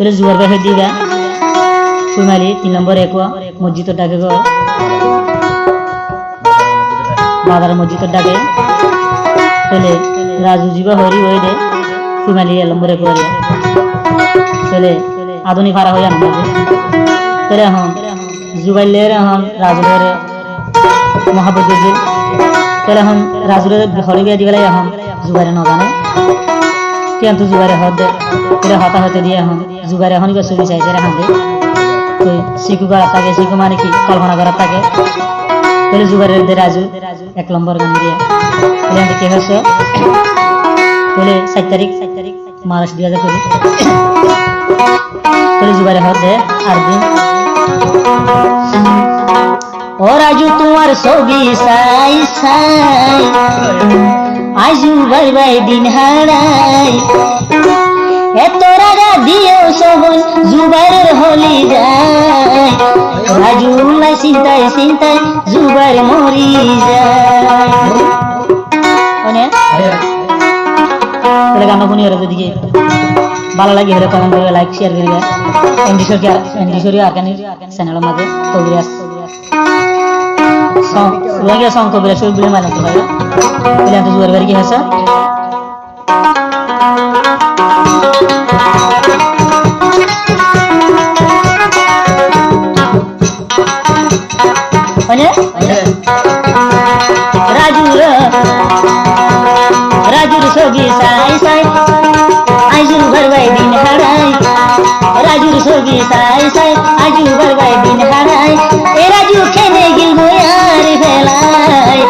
তাহলে জুয়ার বাহে দিগা ফুমালি 3 নম্বর একোয়া মসজিদের ডাকে ঘর বাজার মসজিদের ডাকে তাহলে রাজু জিবা হরি হয়ে দে ফুমালি 1 নম্বর একোয়া তাহলে আধুনিক ভাড়া হয়ে আনবে তাহলে এখন জুবাইলের এখন রাজুলের মহাবত দিল তাহলে এখন রাজুলের হরি বিয়া দিবেলা এখন জুবাইরে না জানে কিন্তু জুবাইরে হদ দে তাহলে হতা হতে দিয়ে এখন জুবাইরে এখন ইবা ছবি চাইছে এখন দে তো শিকু করার থাকে শিকু মানে কি কল্পনা করার থাকে তাহলে জুবাইরের দে রাজু 1 নম্বর গান দিয়ে তাহলে কি হচ্ছে তাহলে 7 তারিখ মার্চ 2020 তাহলে জুবাইরে হদ দে আর দিন ও রাজু তোমার ছবি সাই সাই আজু বাই দিন হারাই এত রাগা দিও সবন জুবাইরের হলি যায় রাজু লাই চিন্তায় চিন্তায় জুবাইর মরি যায় মানে তাহলে গান শুনি আর দিকে ভালো লাগে হলে কমেন্ট করে লাইক শেয়ার করে এমডি সরিয়া আর চ্যানেলের মাঝে কবিরাজ lagi song kobra show beli mana tuh ya pilihan tuh luar biasa hasa mana raju sogi sai sai aju berbai din harai raju sogi sai sai aju berbai din harai raju kene gil goyar velai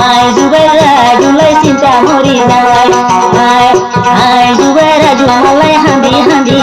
ai zubair raju lai cinta mori dai ai zubair raju mulai handi handi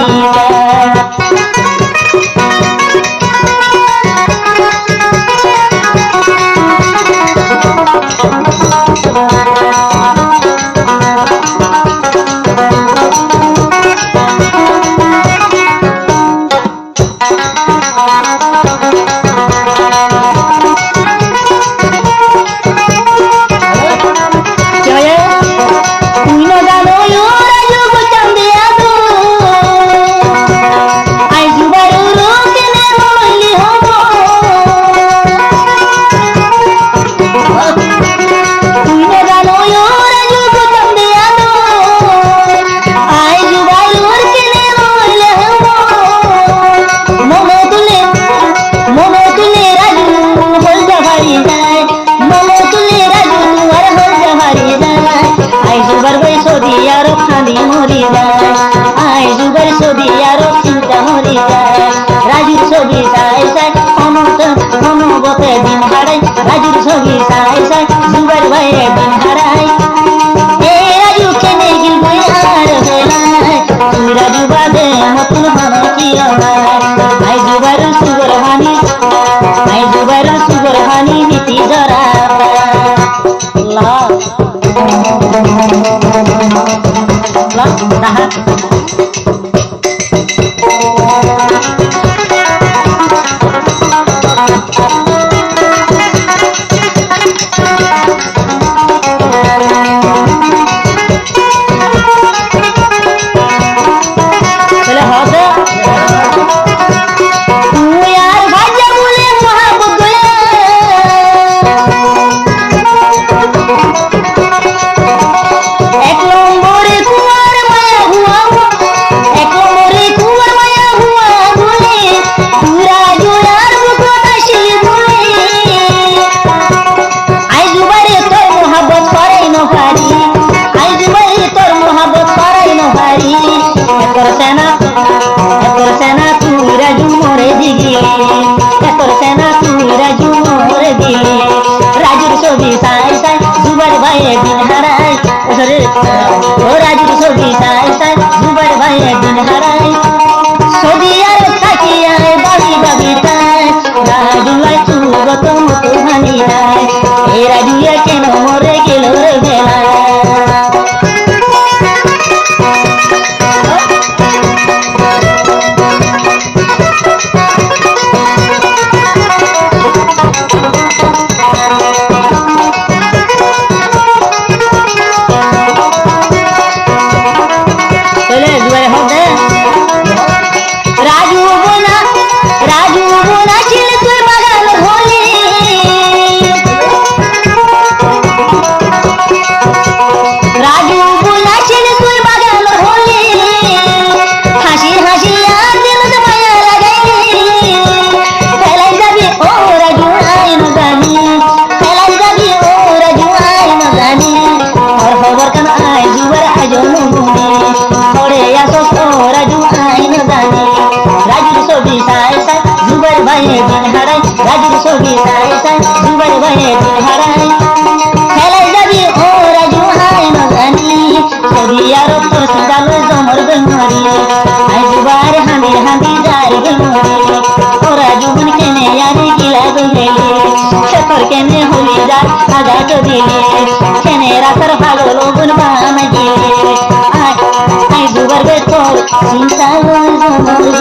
Raju sogi sai sai zubar vai din harai raju kene gil goyar velai tumi raju bade motun hano kiya ai zubar sugar hani niti jara la tahat এক নম্বরে কুয়ার মায়া হুয়া মরি ওরা জীবন কেনে আরে গিলা গইলে শেখর কেনে হলি যা আগা তো দিলে কেনে রাতার ভালো লগুন বানা গিলে আই দুবার বেতর চিন্তা লয় মরি